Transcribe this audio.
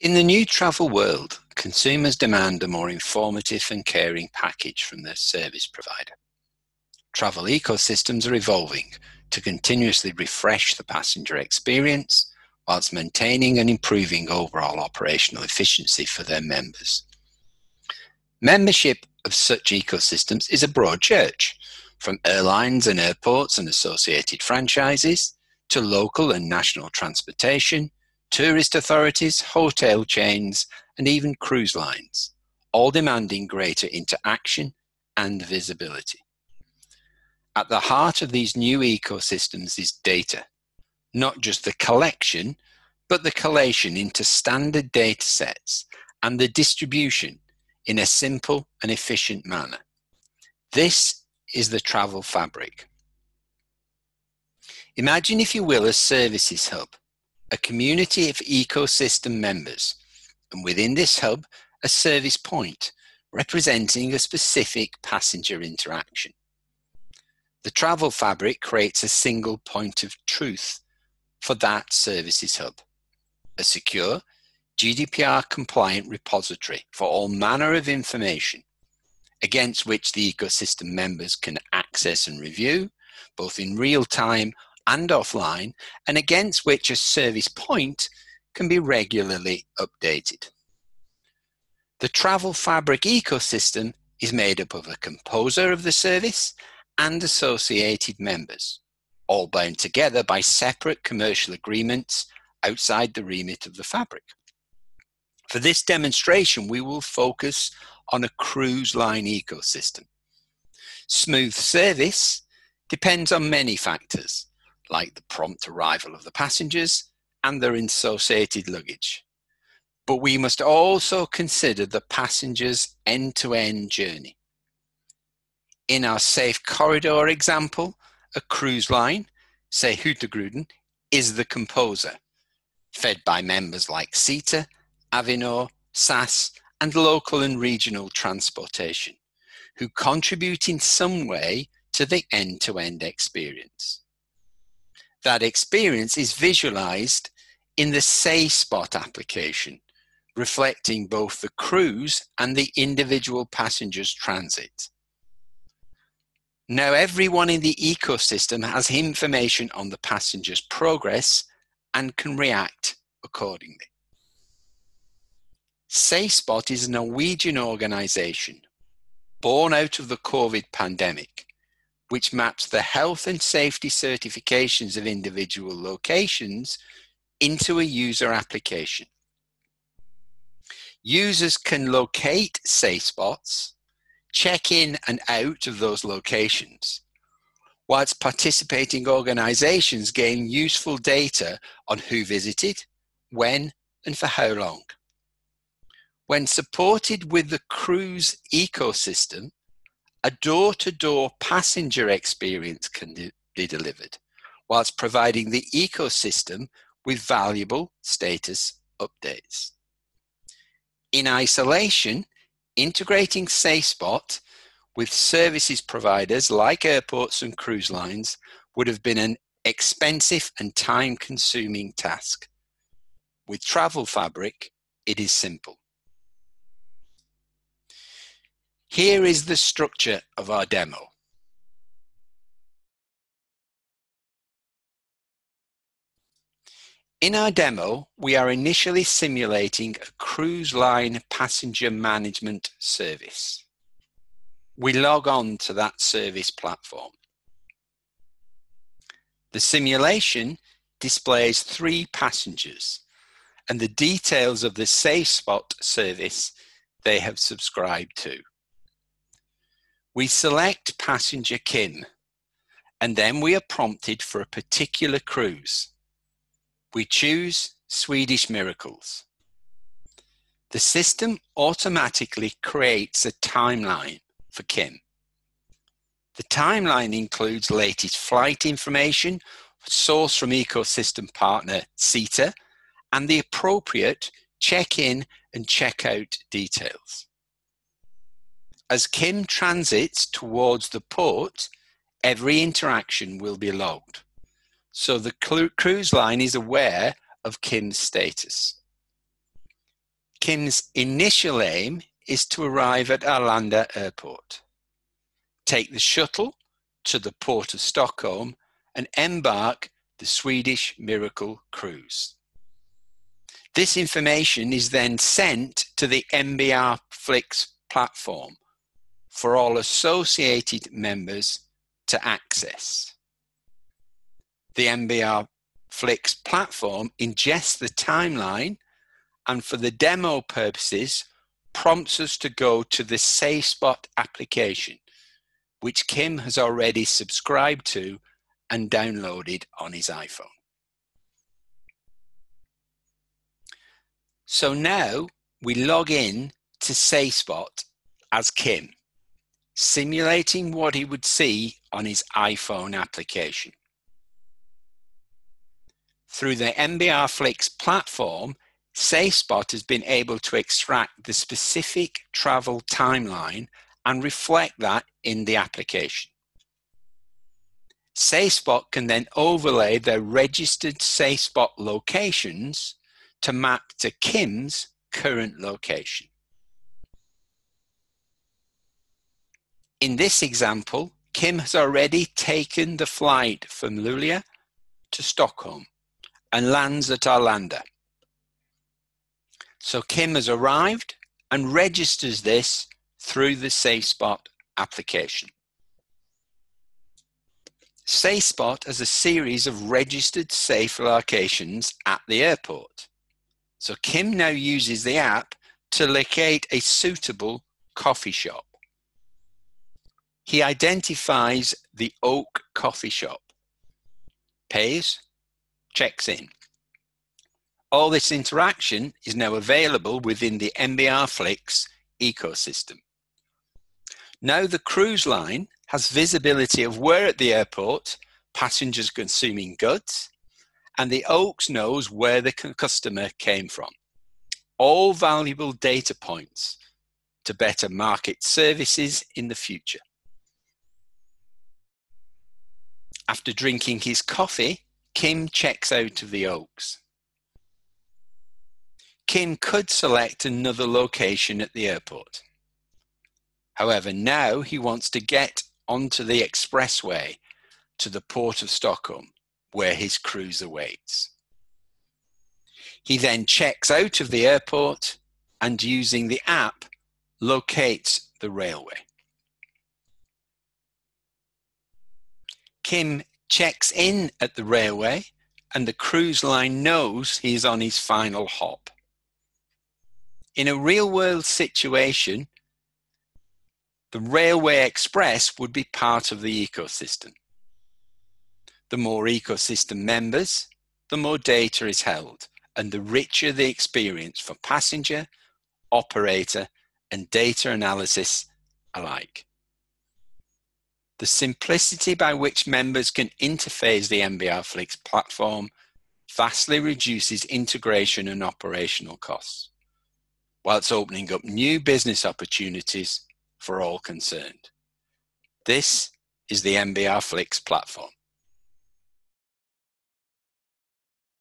In the new travel world, consumers demand a more informative and caring package from their service provider. Travel ecosystems are evolving to continuously refresh the passenger experience whilst maintaining and improving overall operational efficiency for their members. Membership of such ecosystems is a broad church, from airlines and airports and associated franchises to local and national transportation, tourist authorities, hotel chains, and even cruise lines, all demanding greater interaction and visibility. At the heart of these new ecosystems is data, not just the collection, but the collation into standard data sets and the distribution in a simple and efficient manner. This is the travel fabric. Imagine, if you will, a services hub, a community of ecosystem members, and within this hub, a service point representing a specific passenger interaction. The travel fabric creates a single point of truth for that services hub, a secure, GDPR-compliant repository for all manner of information against which the ecosystem members can access and review, both in real time and offline, and against which a service point can be regularly updated. The travel fabric ecosystem is made up of a composer of the service and associated members, all bound together by separate commercial agreements outside the remit of the fabric. For this demonstration, we will focus on a cruise line ecosystem. Smooth service depends on many factors, like the prompt arrival of the passengers and their associated luggage. But we must also consider the passenger's end-to-end journey. In our safe corridor example, a cruise line, say Hurtigruten, is the composer, fed by members like SITA, Avinor, SAS, and local and regional transportation, who contribute in some way to the end-to-end experience. That experience is visualized in the Safespot application, reflecting both the cruise and the individual passenger's transit. Now everyone in the ecosystem has information on the passenger's progress and can react accordingly. Safespot is a Norwegian organization born out of the COVID pandemic, which maps the health and safety certifications of individual locations into a user application. Users can locate Safespots, check in and out of those locations, whilst participating organizations gain useful data on who visited, when, and for how long. When supported with the cruise ecosystem, a door-to-door passenger experience can be delivered, whilst providing the ecosystem with valuable status updates. In isolation, integrating Safespot with services providers like airports and cruise lines would have been an expensive and time-consuming task. With Travel Fabric, it is simple. Here is the structure of our demo. In our demo, we are initially simulating a cruise line passenger management service. We log on to that service platform. The simulation displays 3 passengers and the details of the Safespot service they have subscribed to. We select passenger Kim, and then we are prompted for a particular cruise. We choose Swedish Miracles. The system automatically creates a timeline for Kim. The timeline includes latest flight information sourced from ecosystem partner SITA and the appropriate check-in and check-out details. As Kim transits towards the port, every interaction will be logged, so the cruise line is aware of Kim's status. Kim's initial aim is to arrive at Arlanda Airport, take the shuttle to the port of Stockholm, and embark the Swedish Miracle Cruise. This information is then sent to the MBRFLIX platform for all associated members to access. The MBRFLIX platform ingests the timeline and for the demo purposes prompts us to go to the Safespot application, which Kim has already subscribed to and downloaded on his iPhone. So now we log in to Safespot as Kim, simulating what he would see on his iPhone application. Through the MBRFLIX platform, Safespot has been able to extract the specific travel timeline and reflect that in the application. Safespot can then overlay their registered Safespot locations to map to Kim's current location. In this example, Kim has already taken the flight from Luleå to Stockholm and lands at Arlanda. So Kim has arrived and registers this through the Safespot application. Safespot has a series of registered safe locations at the airport. So Kim now uses the app to locate a suitable coffee shop. He identifies the Oak Coffee Shop, pays, checks in. All this interaction is now available within the MBRFLIX ecosystem. Now the cruise line has visibility of where at the airport passengers consuming goods, and the Oaks knows where the customer came from. All valuable data points to better market services in the future. After drinking his coffee, Kim checks out of the Oaks. Kim could select another location at the airport. However, now he wants to get onto the expressway to the port of Stockholm, where his cruise awaits. He then checks out of the airport and, using the app, locates the railway. Kim checks in at the railway and the cruise line knows he's on his final hop. In a real-world situation, the railway express would be part of the ecosystem. The more ecosystem members, the more data is held, and the richer the experience for passenger, operator, and data analysis alike. The simplicity by which members can interface the MBRFLIX platform vastly reduces integration and operational costs, whilst opening up new business opportunities for all concerned. This is the MBRFLIX platform.